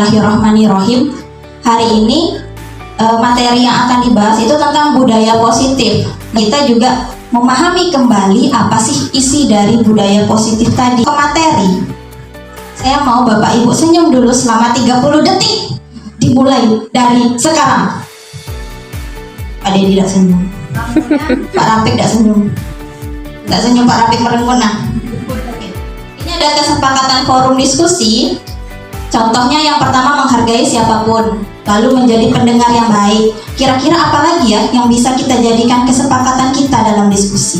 Bismillahirrahmanirrahim. Hari ini materi yang akan dibahas itu tentang budaya positif. Kita juga memahami kembali apa sih isi dari budaya positif tadi. Ke materi, saya mau Bapak Ibu senyum dulu selama 30 detik. Dimulai dari sekarang. Pak Dedi tidak senyum. Pak Rafiq tidak senyum. Tidak senyum Pak Rafiq merengkunah. Ini ada kesepakatan forum diskusi. Contohnya yang pertama menghargai siapapun, lalu menjadi pendengar yang baik. Kira-kira apa lagi ya yang bisa kita jadikan kesepakatan kita dalam diskusi?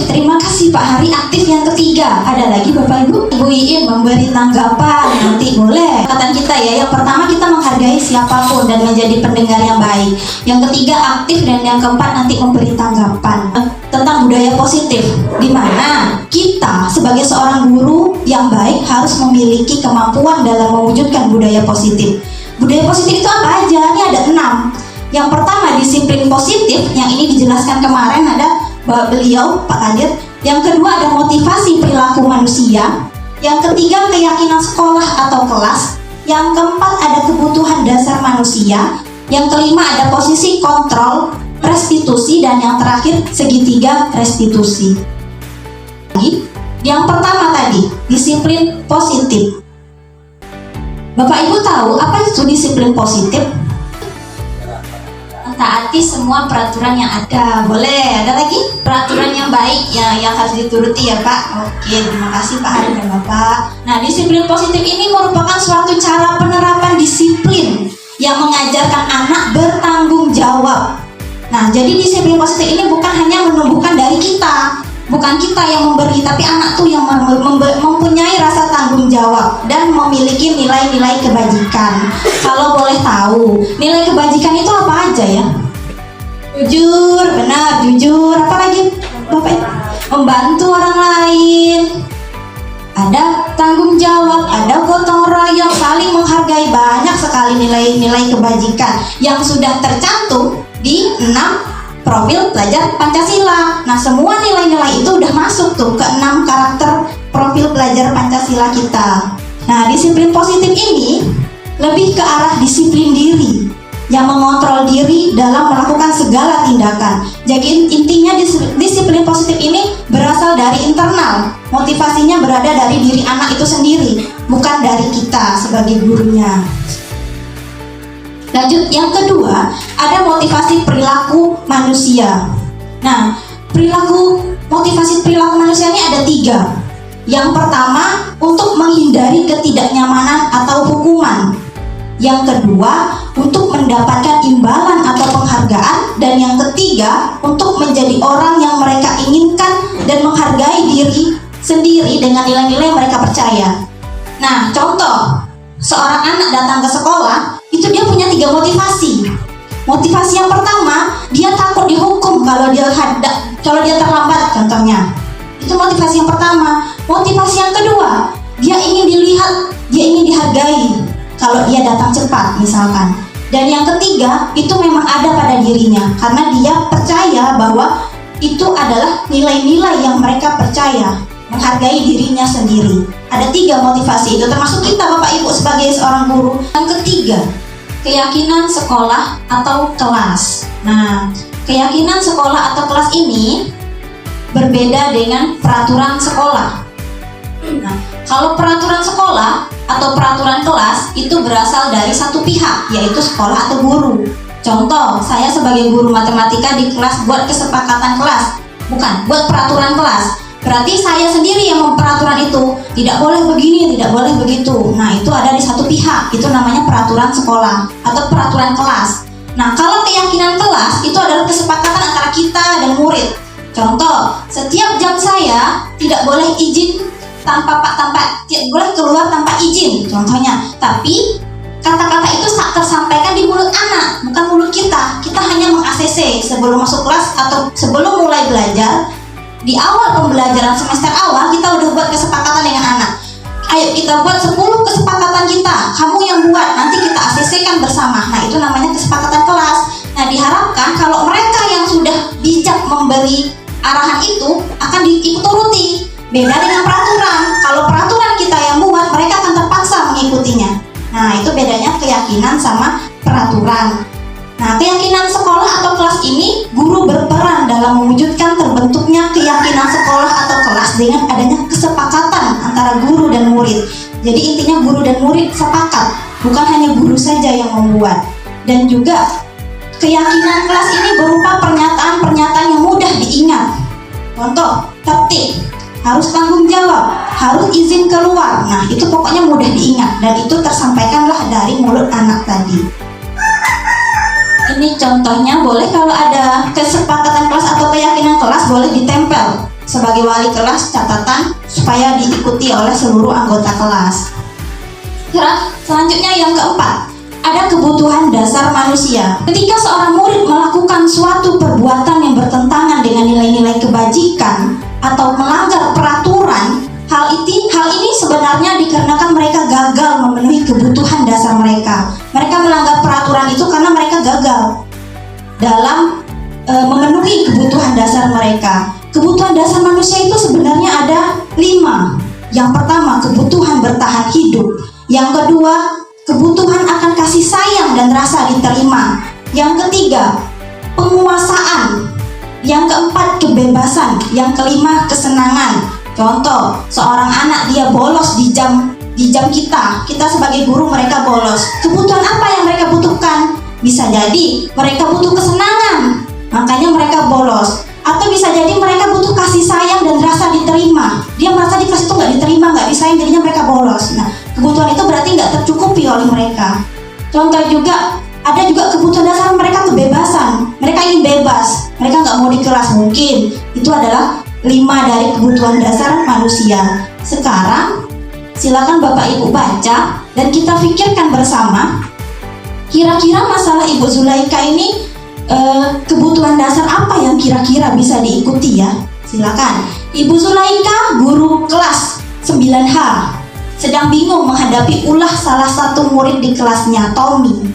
Terima kasih Pak Hari. Aktif yang ketiga. Ada lagi Bapak Ibu? Ibu Iin memberi tanggapan. Nanti boleh. Kesepakatan kita ya. Yang pertama kita menghargai siapapun dan menjadi pendengar yang baik. Yang ketiga aktif, dan yang keempat nanti memberi tanggapan tentang budaya positif, di mana kita sebagai seorang guru yang baik harus memiliki kemampuan dalam mewujudkan budaya positif. Budaya positif itu apa aja? Ini ada 6. Yang pertama disiplin positif, yang ini dijelaskan kemarin ada beliau Pak Kadir. Yang kedua ada motivasi perilaku manusia. Yang ketiga keyakinan sekolah atau kelas. Yang keempat ada kebutuhan dasar manusia. Yang kelima ada posisi kontrol restitusi, dan yang terakhir segitiga restitusi. Yang pertama tadi disiplin positif. Bapak Ibu tahu apa itu disiplin positif? Taati semua peraturan yang ada. Boleh, ada lagi peraturan yang baik ya, yang harus dituruti ya Pak. Oke, terima kasih Pak Hari dan Bapak. Nah, disiplin positif ini merupakan suatu cara penerapan disiplin yang mengajarkan anak bertanggung jawab. Nah, jadi disiplin positif ini bukan hanya menumbuhkan dari kita, bukan kita yang memberi, tapi anak tuh yang mempunyai rasa tanggung jawab dan memiliki nilai-nilai kebajikan. Kalau boleh tahu, nilai kebajikan itu apa aja ya? Jujur, benar, jujur. Apa lagi Bapak? Membantu orang lain. Ada tanggung jawab, ada gotong royong, saling menghargai. Banyak sekali nilai-nilai kebajikan yang sudah tercantum di 6 profil pelajar Pancasila. Nah, semua nilai-nilai itu udah masuk tuh ke 6 karakter profil pelajar Pancasila kita. Nah, disiplin positif ini lebih ke arah disiplin diri yang mengontrol diri dalam melakukan segala tindakan. Jadi intinya disiplin positif ini berasal dari internal. Motivasinya berada dari diri anak itu sendiri, bukan dari kita sebagai gurunya. Lanjut, yang kedua ada motivasi perilaku manusia. Nah, motivasi perilaku manusia ini ada 3. Yang pertama untuk menghindari ketidaknyamanan atau hukuman. Yang kedua untuk mendapatkan imbalan atau penghargaan. Dan yang ketiga untuk menjadi orang yang mereka inginkan dan menghargai diri sendiri dengan nilai-nilai yang mereka percaya. Nah, contoh, seorang anak datang ke sekolah, itu dia punya 3 motivasi. Motivasi yang pertama, dia takut dihukum kalau dia terlambat contohnya. Itu motivasi yang pertama. Motivasi yang kedua, dia ingin dilihat, dia ingin dihargai kalau dia datang cepat misalkan. Dan yang ketiga, itu memang ada pada dirinya karena dia percaya bahwa itu adalah nilai-nilai yang mereka percaya, menghargai dirinya sendiri. Ada 3 motivasi itu, termasuk kita Bapak Ibu sebagai seorang guru. Yang ketiga, keyakinan sekolah atau kelas. Nah, keyakinan sekolah atau kelas ini berbeda dengan peraturan sekolah. Nah, kalau peraturan sekolah atau peraturan kelas itu berasal dari satu pihak, yaitu sekolah atau guru. Contoh, saya sebagai guru matematika di kelas buat kesepakatan kelas, bukan buat peraturan kelas. Berarti saya sendiri yang memperaturan itu, tidak boleh begini, tidak boleh begitu. Nah, itu ada di satu pihak, itu namanya peraturan sekolah atau peraturan kelas. Nah, kalau keyakinan kelas itu adalah kesepakatan antara kita dan murid. Contoh, setiap jam saya tidak boleh izin tidak boleh keluar tanpa izin contohnya. Tapi kata-kata itu tersampaikan di mulut anak, bukan mulut kita. Kita hanya meng-ACC sebelum masuk kelas atau sebelum mulai belajar. Di awal pembelajaran semester awal kita udah buat kesepakatan dengan anak. Ayo kita buat 10 kesepakatan kita, kamu yang buat, nanti kita ACC-kan bersama. Nah, itu namanya kesepakatan kelas. Nah, diharapkan kalau mereka yang sudah bijak memberi arahan itu akan dituruti. Beda dengan peraturan. Kalau peraturan kita yang buat, mereka akan terpaksa mengikutinya. Nah, itu bedanya keyakinan sama peraturan. Nah, keyakinan sekolah atau kelas ini, guru berperan dalam mewujudkan terbentuknya keyakinan sekolah atau kelas dengan adanya kesepakatan antara guru dan murid. Jadi intinya guru dan murid sepakat, bukan hanya guru saja yang membuat. Dan juga keyakinan kelas ini berupa pernyataan-pernyataan yang mudah diingat. Contoh, tertib, harus tanggung jawab, harus izin keluar. Nah, itu pokoknya mudah diingat dan itu tersampaikanlah dari mulut anak tadi. Ini contohnya, boleh kalau ada kesepakatan kelas atau keyakinan kelas boleh ditempel sebagai wali kelas catatan supaya diikuti oleh seluruh anggota kelas. Selanjutnya yang keempat, ada kebutuhan dasar manusia. Ketika seorang murid melakukan suatu perbuatan yang bertentangan dengan nilai-nilai kebajikan atau melanggar peraturan, hal ini sebenarnya dikarenakan mereka gagal memenuhi kebutuhan dasar mereka. Mereka melanggar peraturan itu karena mereka gagal dalam memenuhi kebutuhan dasar mereka. Kebutuhan dasar manusia itu sebenarnya ada 5. Yang pertama, kebutuhan bertahan hidup. Yang kedua, kebutuhan akan kasih sayang dan rasa diterima. Yang ketiga, penguasaan. Yang keempat, kebebasan. Yang kelima, kesenangan. Contoh, seorang anak dia bolos di jam kita sebagai guru mereka bolos. Kebutuhan apa yang mereka butuhkan? Bisa jadi mereka butuh kesenangan, makanya mereka bolos. Atau bisa jadi mereka butuh kasih sayang dan rasa diterima. Dia merasa di kelas itu nggak diterima, nggak disayang, jadinya mereka bolos. Nah, kebutuhan itu berarti nggak tercukupi oleh mereka. Contoh juga, ada juga kebutuhan dasar mereka kebebasan. Mereka ingin bebas, mereka nggak mau di kelas mungkin. Itu adalah 5 dari kebutuhan dasar manusia. Sekarang silakan Bapak Ibu baca dan kita pikirkan bersama. Kira-kira masalah Ibu Zulaika ini kebutuhan dasar apa yang kira-kira bisa diikuti ya? Silakan. Ibu Zulaika, guru kelas 9H, sedang bingung menghadapi ulah salah satu murid di kelasnya, Tommy.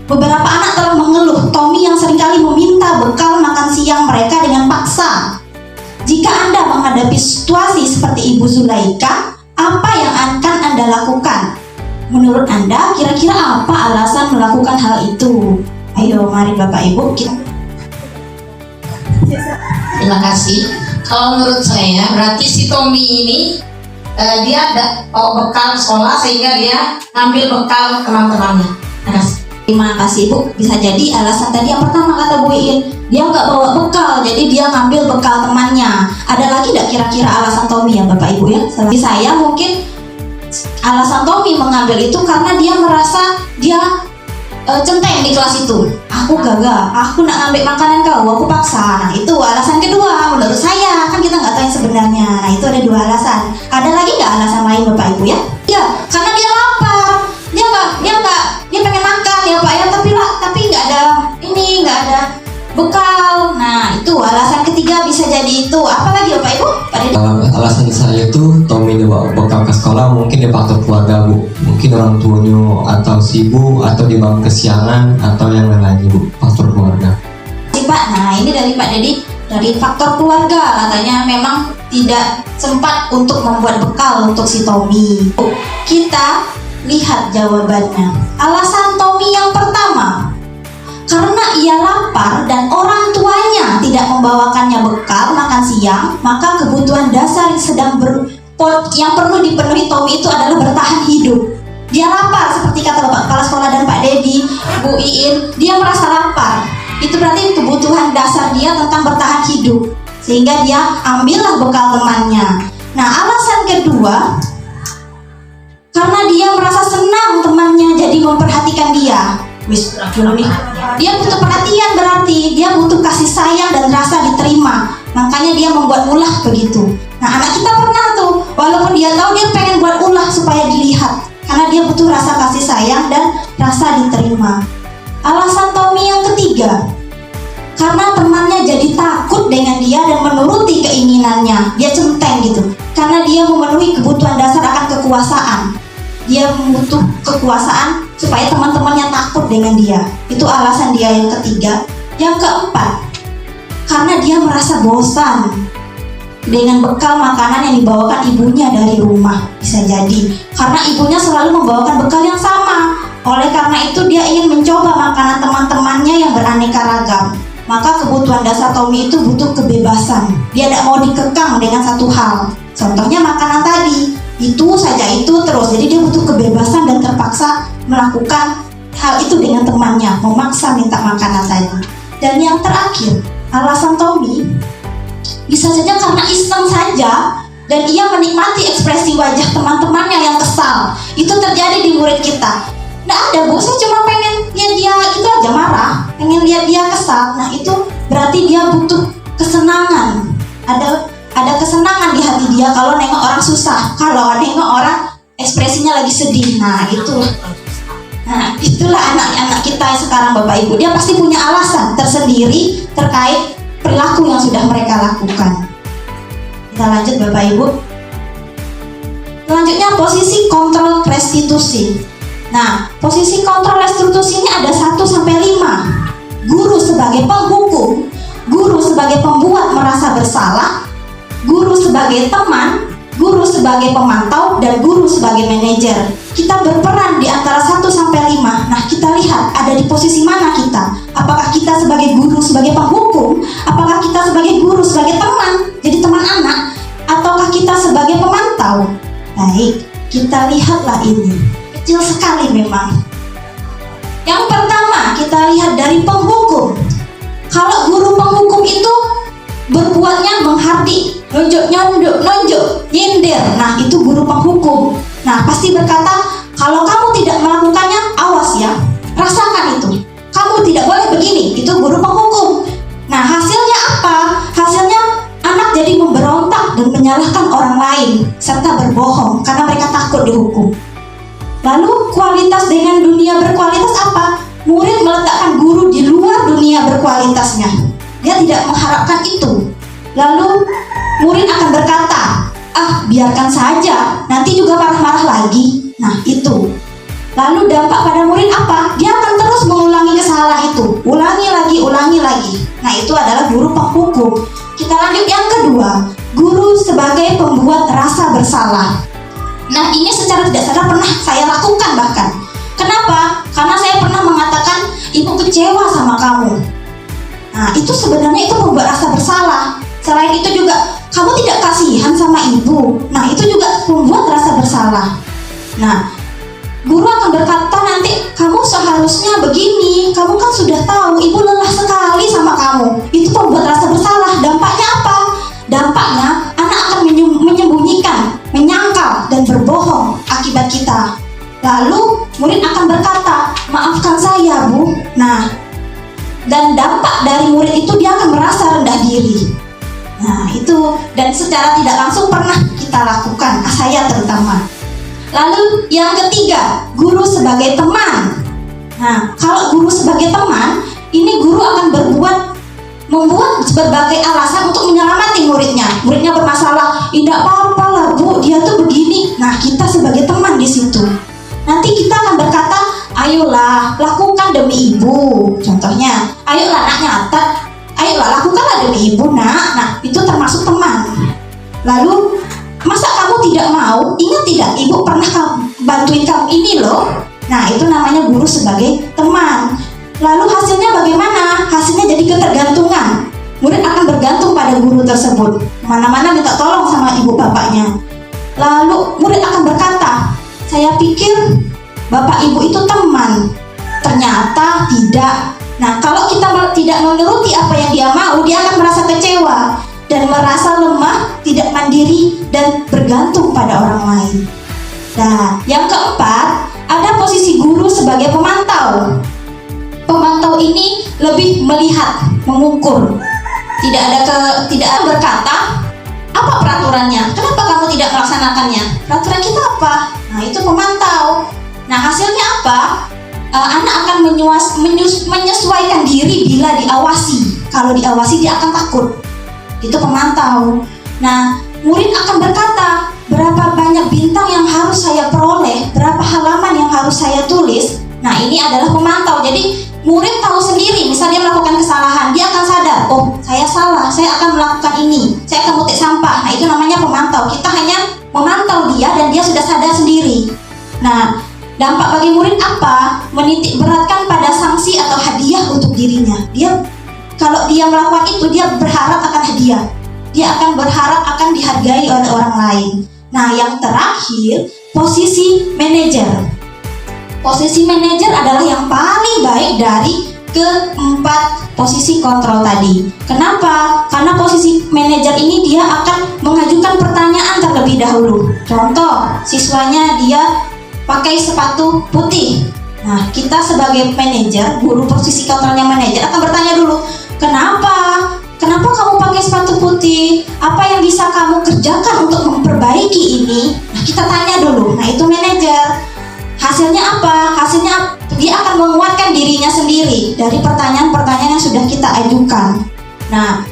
Beberapa anak telah mengeluh Tommy yang seringkali meminta bekal makan siang mereka dengan paksa. Jika Anda menghadapi situasi seperti Ibu Zulaika, apa yang akan Anda lakukan? Menurut Anda, kira-kira apa alasan melakukan hal itu? Ayo, mari Bapak Ibu kita. Terima kasih. Kalau menurut saya, berarti si Tommy ini dia ada bekal sekolah sehingga dia ngambil bekal teman-temannya. Terima kasih Bu. Bisa jadi alasan tadi yang pertama kata Bu Iin, dia nggak bawa bekal, jadi dia ngambil bekal temannya. Ada lagi nggak kira-kira alasan Tommy ya Bapak Ibu ya? Bagi saya mungkin alasan Tommy mengambil itu karena dia merasa dia centeng di kelas itu. Aku gagal, aku nak ngambil makanan kau, aku paksa. Nah itu alasan kedua menurut saya, kan kita nggak tahu yang sebenarnya. Nah itu ada 2 alasan. Ada lagi nggak alasan lain Bapak Ibu ya? Ya, karena dia lapar, dia pengen makan ya Pak ya, tapi nggak ada bekal. Nah itu alasan ketiga bisa jadi itu. Apa lagi Bapak Ibu? Alasan saya itu Tommy bawa bekal ke sekolah mungkin dia faktor keluarga Bu, mungkin orang tuanya atau sibuk atau dia bangun kesiangan atau yang lain-lain Bu, faktor keluarga. Pak, nah ini dari Pak Dedi, dari faktor keluarga katanya memang tidak sempat untuk membuat bekal untuk si Tommy. Kita lihat jawabannya. Alasan Tommy yang pertama, karena ia lapar dan orang tuanya tidak membawakannya bekal makan siang, maka kebutuhan dasar yang perlu dipenuhi Tommy itu adalah bertahan hidup. Dia lapar seperti kata Bapak Kepala Sekolah dan Pak Dedi, Bu Iin, dia merasa lapar. Itu berarti kebutuhan dasar dia tentang bertahan hidup, sehingga dia ambillah bekal temannya. Nah alasan kedua, karena dia merasa senang temannya jadi memperhatikan dia. Dia butuh perhatian, berarti dia butuh kasih sayang dan rasa diterima, makanya dia membuat ulah begitu. Nah anak kita pernah tuh, walaupun dia tahu dia pengen buat ulah supaya dilihat, karena dia butuh rasa kasih sayang dan rasa diterima. Alasan Tommy yang ketiga, karena temannya jadi takut dengan dia dan menuruti keinginannya. Dia centeng gitu, karena dia memenuhi kebutuhan dasar akan kekuasaan. Dia butuh kekuasaan supaya teman-temannya takut dengan dia. Itu alasan dia yang ketiga. Yang keempat, karena dia merasa bosan dengan bekal makanan yang dibawakan ibunya dari rumah. Bisa jadi karena ibunya selalu membawakan bekal yang sama. Oleh karena itu dia ingin mencoba makanan teman-temannya yang beraneka ragam. Maka kebutuhan dasar Tommy itu butuh kebebasan. Dia tidak mau dikekang dengan satu hal. Contohnya makanan tadi, itu saja itu terus. Jadi dia butuh kebebasan dan terpaksa melakukan hal itu dengan temannya, memaksa minta makanan tadi. Dan yang terakhir, alasan Tommy bisa saja karena iseng saja dan ia menikmati ekspresi wajah teman-temannya yang kesal. Itu terjadi di murid kita. Nggak ada bu, saya cuma pengen lihat dia itu aja marah, pengen lihat dia kesal. Nah itu berarti dia butuh kesenangan. Ada kesenangan di hati dia kalau nengok orang susah, kalau nengok orang ekspresinya lagi sedih. Nah itulah anak-anak kita yang sekarang Bapak Ibu. Dia pasti punya alasan tersendiri terkait perilaku yang sudah mereka lakukan. Kita lanjut Bapak Ibu. Selanjutnya posisi kontrol restitusi. Nah, posisi kontrol restitusi ini ada 1-5. Guru sebagai penghukum, guru sebagai pembuat merasa bersalah, guru sebagai teman, guru sebagai pemantau, dan guru sebagai manajer. Kita berperan di antara 1-5. Nah, kita lihat ada di posisi mana kita. Apakah kita sebagai guru sebagai penghukum? Apakah kita sebagai guru sebagai teman, jadi teman anak? Ataukah kita sebagai pemantau? Baik, kita lihatlah ini. Kecil sekali memang. Yang pertama kita lihat dari penghukum. Kalau guru penghukum itu berbuatnya menghardik, nunjuk, nyindir. Nah itu guru penghukum. Nah pasti berkata, kalau kamu tidak melakukannya, awas ya, rasakan itu. Kamu tidak boleh begini. Itu guru penghukum. Nah hasilnya apa? Hasilnya anak jadi memberontak dan menyalahkan orang lain serta berbohong karena mereka takut dihukum. Lalu kualitas dengan dunia berkualitas apa? Murid meletakkan guru di luar dunia berkualitasnya. Dia tidak mengharapkan itu. Lalu murid akan berkata, biarkan saja, nanti juga marah-marah lagi. Nah itu. Lalu dampak pada murid apa? Dia akan terus mengulangi kesalahan itu, ulangi lagi. Nah itu adalah guru penghukum. Kita lanjut yang kedua, guru sebagai pembuat rasa bersalah. Nah ini secara tidak sadar pernah saya lakukan bahkan. Kenapa? Karena saya pernah mengatakan, ibu kecewa sama kamu. Nah itu sebenarnya itu membuat rasa bersalah. Selain itu juga, kamu tidak kasihan sama ibu. Nah itu juga membuat rasa bersalah. Nah guru akan berkata nanti, kamu seharusnya begini. Kamu kan sudah tahu, ibu lelah sekali sama kamu. Itu membuat rasa bersalah. Dampaknya apa? Dampaknya anak akan menyembunyikan, menyangkal, dan berbohong akibat kita. Lalu murid akan berkata, maafkan saya bu. Nah, dan dampak dari murid itu dia akan merasa rendah diri. Nah itu, dan secara tidak langsung pernah kita lakukan, saya terutama. Lalu yang ketiga, guru sebagai teman. Nah kalau guru sebagai teman, ini guru akan membuat berbagai alasan untuk menyelamati muridnya. Muridnya bermasalah, tidak apa-apa lah bu, dia tuh begini. Nah kita sebagai teman di situ. Nanti kita akan berkata, ayolah lakukan demi ibu. Contohnya, ayolah nak nyatat, ayolah lakukanlah demi ibu nak. Nah itu termasuk teman. Lalu masa kamu tidak mau? Ingat tidak, ibu pernah bantuin kamu ini loh. Nah itu namanya guru sebagai teman. Lalu hasilnya bagaimana? Hasilnya jadi ketergantungan. Murid akan bergantung pada guru tersebut. Mana-mana minta tolong sama ibu bapaknya. Lalu murid akan berkata, saya pikir bapak ibu itu teman. Ternyata tidak. Nah kalau kita tidak menuruti apa yang dia mau, dia akan merasa kecewa dan merasa lemah, tidak mandiri, dan bergantung pada orang lain. Nah yang keempat, ada posisi guru sebagai pemantau. Pemantau ini lebih melihat, mengukur. Tidak berkata, apa peraturannya? Kenapa kamu tidak melaksanakannya? Peraturan kita apa? Nah itu pemantau. Nah hasilnya apa? Anak akan menyesuaikan diri bila diawasi. Kalau diawasi dia akan takut. Itu pemantau. Nah murid akan berkata, berapa banyak bintang yang harus saya peroleh, berapa halaman yang harus saya tulis. Nah ini adalah pemantau. Jadi murid tahu sendiri, misal dia melakukan kesalahan, dia akan sadar, oh saya salah, saya akan melakukan ini, saya akan mutik sampah. Nah itu namanya pemantau. Kita hanya memantau dia dan dia sudah sadar sendiri. Nah Dampak bagi murid apa? Menitik beratkan pada sanksi atau hadiah untuk dirinya. Kalau dia melakukan itu, dia berharap akan hadiah. Dia akan berharap akan dihargai oleh orang lain. Nah, yang terakhir, posisi manajer. Posisi manajer adalah yang paling baik dari keempat posisi kontrol tadi. Kenapa? Karena posisi manajer ini dia akan mengajukan pertanyaan terlebih dahulu. Contoh, siswanya dia pakai sepatu putih. Nah, kita sebagai manajer, guru posisi kontrolnya manajer akan bertanya dulu, kenapa kamu pakai sepatu putih? Apa yang bisa kamu kerjakan untuk memperbaiki ini? Nah, kita tanya dulu. Nah, itu manajer. Hasilnya apa? Hasilnya dia akan menguatkan dirinya sendiri dari pertanyaan-pertanyaan yang sudah kita ajukan. Nah,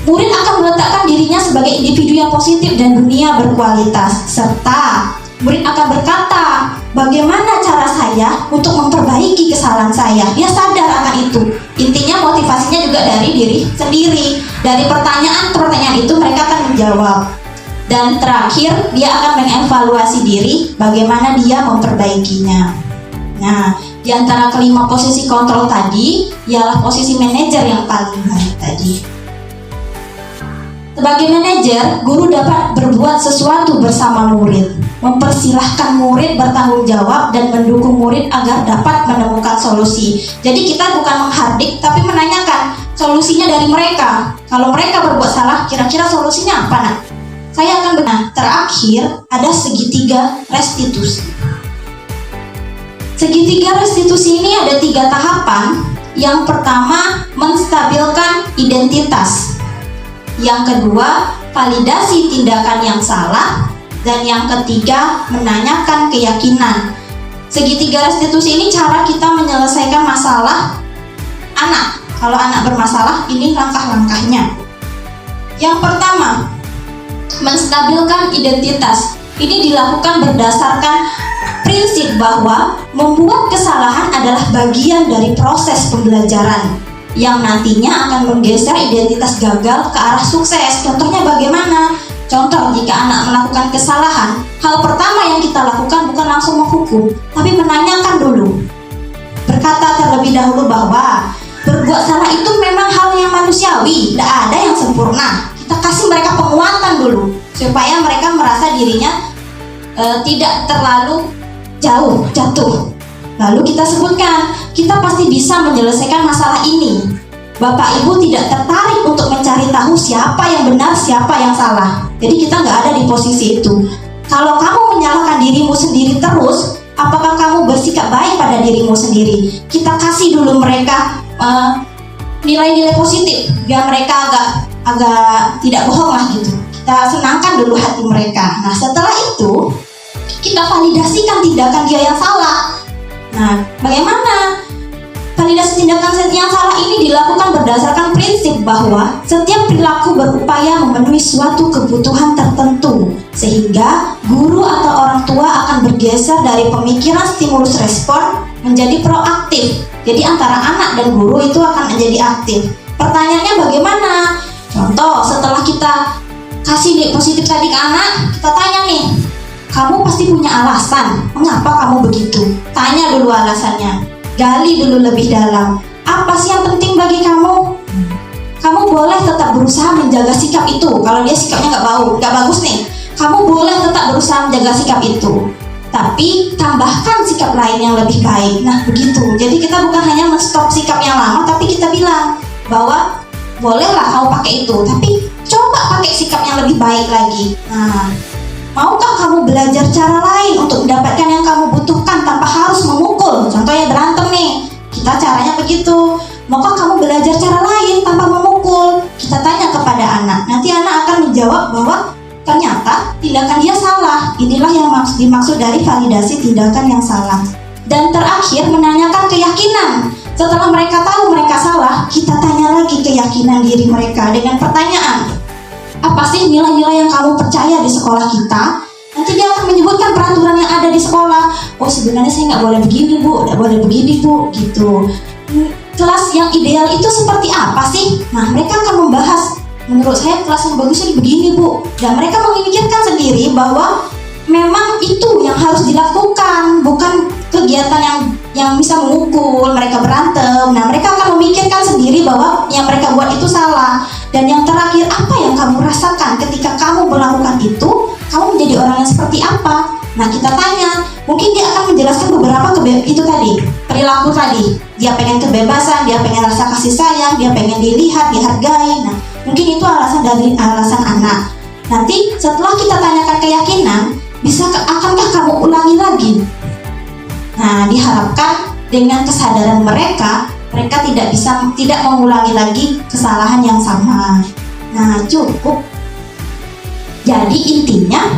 murid akan meletakkan dirinya sebagai individu yang positif dan dunia berkualitas, serta murid akan berkata, bagaimana cara saya untuk memperbaiki kesalahan saya? Dia sadar akan itu. Intinya motivasinya juga dari diri sendiri. Dari pertanyaan-pertanyaan itu mereka akan menjawab. Dan terakhir, dia akan mengevaluasi diri bagaimana dia memperbaikinya. Nah, di antara kelima posisi kontrol tadi, ialah posisi manajer yang paling baik tadi. Sebagai manajer, guru dapat berbuat sesuatu bersama murid, mempersilahkan murid bertanggung jawab dan mendukung murid agar dapat menemukan solusi. Jadi kita bukan menghardik, tapi menanyakan solusinya dari mereka. Kalau mereka berbuat salah, kira-kira solusinya apa, nak? Saya akan benar. Terakhir, ada segitiga restitusi. Segitiga restitusi ini ada 3 tahapan. Yang pertama, menstabilkan identitas. Yang kedua, validasi tindakan yang salah. Dan yang ketiga, menanyakan keyakinan. Segitiga restitusi ini cara kita menyelesaikan masalah anak. Kalau anak bermasalah, ini langkah-langkahnya. Yang pertama, menstabilkan identitas. Ini dilakukan berdasarkan prinsip bahwa membuat kesalahan adalah bagian dari proses pembelajaran yang nantinya akan menggeser identitas gagal ke arah sukses. Contohnya bagaimana? Contoh, jika anak melakukan kesalahan, hal pertama yang kita lakukan bukan langsung menghukum, tapi menanyakan dulu. Berkata terlebih dahulu bahwa berbuat salah itu memang hal yang manusiawi, tidak ada yang sempurna. Kita kasih mereka penguatan dulu supaya mereka merasa dirinya tidak terlalu jauh jatuh. Lalu kita sebutkan, kita pasti bisa menyelesaikan masalah ini. Bapak Ibu tidak tertarik untuk mencari tahu siapa yang benar, siapa yang salah. Jadi kita nggak ada di posisi itu. Kalau kamu menyalahkan dirimu sendiri terus, apakah kamu bersikap baik pada dirimu sendiri? Kita kasih dulu mereka nilai-nilai positif biar mereka agak tidak bohong lah gitu. Kita senangkan dulu hati mereka. Nah, setelah itu kita validasikan tindakan dia yang salah. Nah, bagaimana validasi tindakan yang salah ini dilakukan berdasarkan prinsip bahwa setiap perilaku berupaya memenuhi suatu kebutuhan tertentu, sehingga guru atau orang tua akan bergeser dari pemikiran stimulus respon menjadi proaktif. Jadi antara anak dan guru itu akan menjadi aktif. Pertanyaannya bagaimana? Contoh, setelah kita kasih nilai positif tadi ke anak, kita tanya nih, kamu pasti punya alasan mengapa kamu begitu. Tanya dulu alasannya, gali dulu lebih dalam. Apa sih yang penting bagi kamu? Kamu boleh tetap berusaha menjaga sikap itu. Kalau dia sikapnya nggak bagus nih, kamu boleh tetap berusaha menjaga sikap itu. Tapi tambahkan sikap lain yang lebih baik. Nah, begitu. Jadi kita bukan hanya menstop sikap yang lama, tapi kita bilang bahwa bolehlah kamu pakai itu, tapi coba pakai sikap yang lebih baik lagi. Nah, maukah kamu belajar cara lain untuk mendapatkan yang kamu butuhkan tanpa harus memukul? Contohnya berantem nih, kita caranya begitu. Maukah kamu belajar cara lain tanpa memukul? Kita tanya kepada anak. Nanti anak akan menjawab bahwa ternyata tindakan dia salah. Inilah yang dimaksud dari validasi tindakan yang salah. Dan terakhir, menanyakan keyakinan. Setelah mereka tahu mereka salah, kita tanya lagi keyakinan diri mereka dengan pertanyaan, apa sih nilai-nilai yang kamu percaya di sekolah kita? Nanti dia akan menyebutkan peraturan yang ada di sekolah. Oh, sebenarnya saya nggak boleh begini bu, nggak boleh begini bu, gitu. Kelas yang ideal itu seperti apa sih? Nah, mereka akan membahas, menurut saya kelas yang bagus ini begini bu. Dan mereka memikirkan sendiri bahwa memang itu yang harus dilakukan, bukan kegiatan yang bisa memukul, mereka berantem. Nah, mereka akan memikirkan sendiri bahwa yang mereka buat itu salah. Dan yang terakhir, apa yang kamu rasakan ketika kamu melakukan itu? Kamu menjadi orang yang seperti apa? Nah, kita tanya, mungkin dia akan menjelaskan beberapa itu tadi, perilaku tadi. Dia pengen kebebasan, dia pengen rasa kasih sayang, dia pengen dilihat, dihargai. Nah, mungkin itu alasan anak. Nanti setelah kita tanyakan keyakinan, akankah kamu ulangi lagi? Nah, diharapkan dengan kesadaran mereka tidak mengulangi lagi kesalahan yang sama. Nah, cukup. Jadi intinya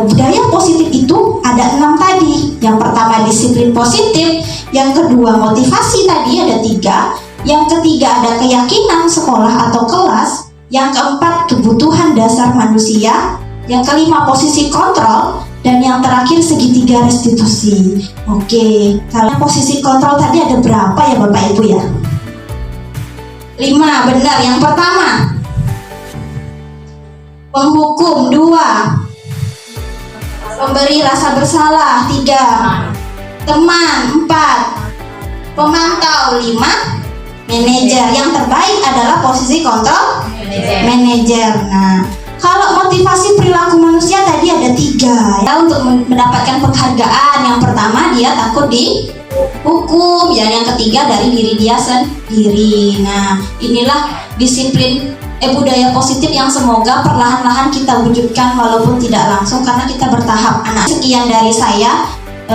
budaya positif itu ada 6 tadi. Yang pertama disiplin positif, yang kedua motivasi tadi ada 3, yang ketiga ada keyakinan sekolah atau kelas, yang keempat kebutuhan dasar manusia, yang kelima posisi kontrol, dan yang terakhir segitiga restitusi. Oke, kalau posisi kontrol tadi ada berapa ya Bapak Ibu ya? 5, benar. Yang pertama penghukum, 2 pemberi rasa bersalah, 3 teman, 4 pemantau, 5 manajer. Yang terbaik adalah posisi kontrol manajer. Nah, kalau motivasi perilaku manusia tadi ada 3 ya, untuk mendapatkan penghargaan. Yang pertama dia takut dihukum ya, yang ketiga dari diri dia sendiri. Nah, inilah disiplin budaya positif yang semoga perlahan-lahan kita wujudkan walaupun tidak langsung karena kita bertahap. Sekian dari saya.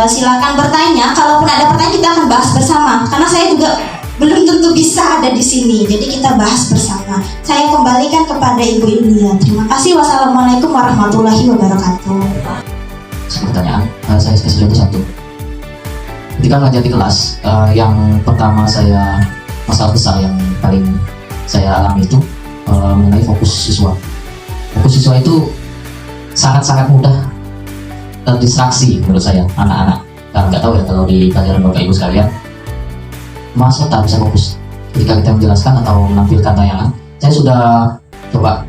Silakan bertanya. Kalaupun ada pertanyaan kita akan bahas bersama karena saya juga belum tentu bisa ada di sini. Jadi kita bahas bersama. Saya kembalikan kepada Ibu Yulia. Terima kasih. Wassalamualaikum warahmatullahi wabarakatuh. Pertanyaan, saya kasih contoh satu. Ketika ngajar di kelas, yang pertama masalah besar yang paling saya alami itu mengenai fokus siswa. Fokus siswa itu sangat-sangat mudah terdistraksi menurut saya, anak-anak. Karena nggak tahu ya kalau di pelajaran Bapak Ibu sekalian, masa tak bisa fokus ketika kita menjelaskan atau menampilkan tayangan. Saya sudah coba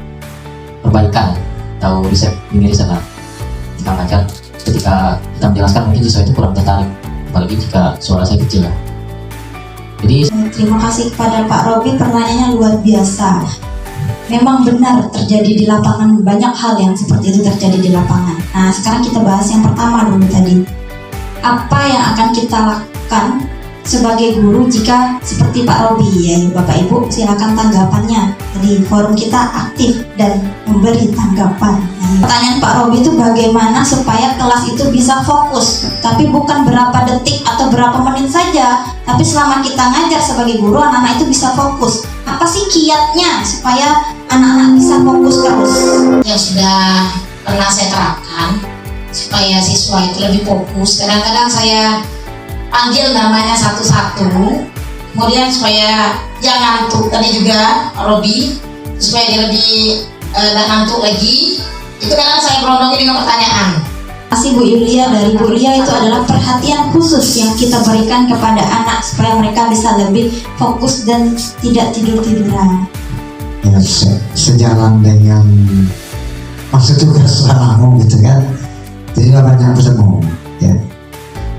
perbaikan atau riset lah ketika ngajar, ketika kita menjelaskan mungkin siswa itu kurang tertarik, apalagi jika suara saya kecil ya. Jadi terima kasih kepada Pak Robi, pertanyaannya luar biasa. Memang benar terjadi di lapangan, banyak hal yang seperti itu terjadi di lapangan. Nah, sekarang kita bahas yang pertama dulu tadi. Apa yang akan kita lakukan sebagai guru jika seperti Pak Robi ya Bapak Ibu, silakan tanggapannya. Jadi forum kita aktif dan memberi tanggapan. Nah, pertanyaan Pak Robi itu bagaimana supaya kelas itu bisa fokus, tapi bukan berapa detik atau berapa menit saja, tapi selama kita ngajar sebagai guru, anak-anak itu bisa fokus. Apa sih kiatnya supaya anak-anak bisa fokus terus? Yang sudah pernah saya terapkan supaya siswa itu lebih fokus. Kadang-kadang saya panggil namanya satu-satu, kemudian supaya jangan ngantuk. Tadi juga Robi, supaya dia lebih nggak ngantuk lagi, itu kadang saya berondongin dengan pertanyaan. Kasih Bu Yulia, dari Bu Yulia itu adalah perhatian khusus yang kita berikan kepada anak supaya mereka bisa lebih fokus dan tidak tidur-tiduran. Ya, sejalan dengan maksud tugas Rahmu gitu kan. Jadi banyak ketemu ya,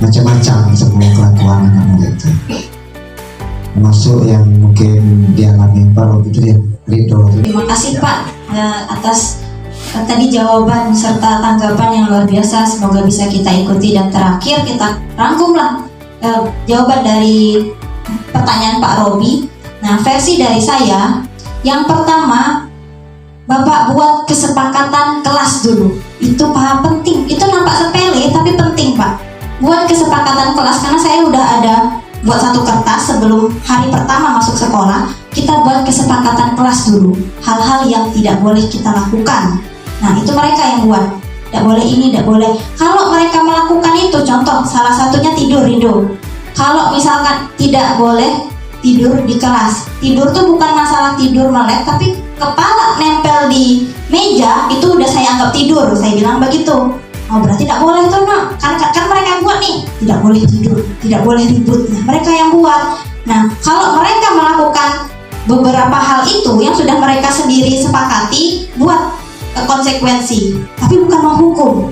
macam-macam ketemu kelakuan anak muda itu. Masuk yang mungkin dialami Pak Robi itu dia ridho. Terima kasih Pak atas tadi jawaban serta tanggapan yang luar biasa. Semoga bisa kita ikuti. Dan terakhir kita rangkumlah jawaban dari pertanyaan Pak Robi. Nah, versi dari saya, yang pertama, Bapak buat kesepakatan kelas dulu. Itu Pak penting. Itu nampak sepele tapi penting Pak. Buat kesepakatan kelas, karena saya udah ada buat satu kertas sebelum hari pertama masuk sekolah. Kita buat kesepakatan kelas dulu, hal-hal yang tidak boleh kita lakukan. Nah, itu mereka yang buat. Tidak boleh ini, tidak boleh. Kalau mereka melakukan itu, contoh salah satunya tidur, Rido. Kalau misalkan tidak boleh tidur di kelas. Tidur tuh bukan masalah tidur melek, tapi kepala nempel di meja itu udah saya anggap tidur. Saya bilang begitu. Oh, berarti tidak boleh tuh nak. Kan mereka yang buat nih. Tidak boleh tidur, tidak boleh ribut. Nah, mereka yang buat. Nah, kalau mereka melakukan beberapa hal itu yang sudah mereka sendiri sepakati, buat konsekuensi, tapi bukan menghukum.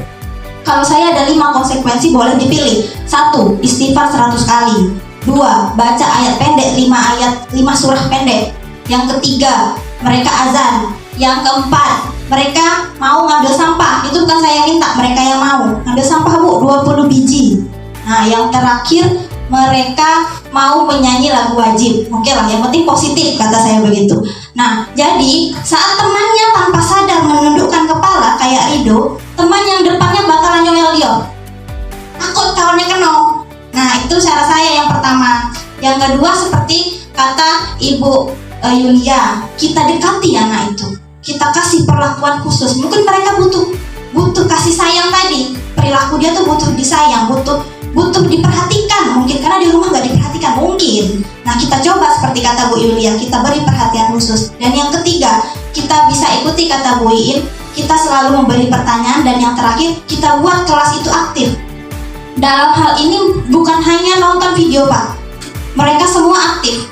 Kalau saya dan ada 5 konsekuensi boleh dipilih. 1. Istighfar 100 kali. 2. Baca ayat pendek 5 surah pendek. Yang ketiga, mereka azan. Yang keempat, mereka mau ngambil sampah. Itu bukan saya yang minta, mereka yang mau ngambil sampah, Bu, 20 biji. Nah, yang terakhir, mereka mau menyanyi lagu wajib. Oke lah, yang penting positif, kata saya begitu. Nah, jadi saat temannya tanpa sadar menundukkan kepala kayak Rido, teman yang depannya bakalan nyoel dia. Takut kawannya kenal. Nah, itu cara saya yang pertama. Yang kedua, seperti kata Ibu Yulia, kita dekati anak itu. Kita kasih perlakuan khusus. Mungkin mereka butuh kasih sayang tadi. Perilaku dia tuh butuh disayang, butuh diperhatikan, mungkin karena di rumah nggak diperhatikan mungkin. Nah, kita coba seperti kata Bu Yulia, kita beri perhatian khusus. Dan yang ketiga, kita bisa ikuti kata Bu Iin, kita selalu memberi pertanyaan. Dan yang terakhir, kita buat kelas itu aktif. Dalam hal ini bukan hanya nonton video, Pak, mereka semua aktif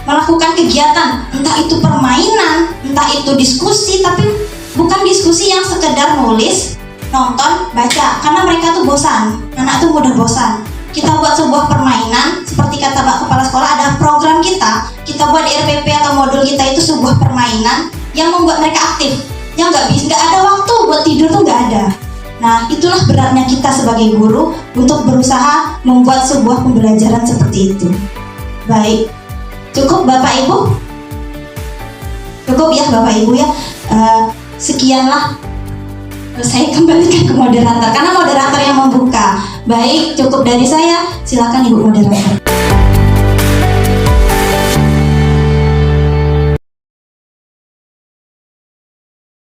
melakukan kegiatan, entah itu permainan, entah itu diskusi, tapi bukan diskusi yang sekedar nulis, nonton, baca, karena mereka tuh bosan, anak tuh mudah bosan. Kita buat sebuah permainan, seperti kata Pak Kepala Sekolah, ada program kita buat di RPP atau modul kita itu sebuah permainan yang membuat mereka aktif, yang nggak ada waktu buat tidur tuh nggak ada. Nah, itulah beratnya kita sebagai guru untuk berusaha membuat sebuah pembelajaran seperti itu. Baik, cukup Bapak Ibu? Cukup ya Bapak Ibu ya. Sekianlah. Saya kembalikan ke moderator karena moderator yang membuka. Baik, cukup dari saya. Silakan Ibu moderator.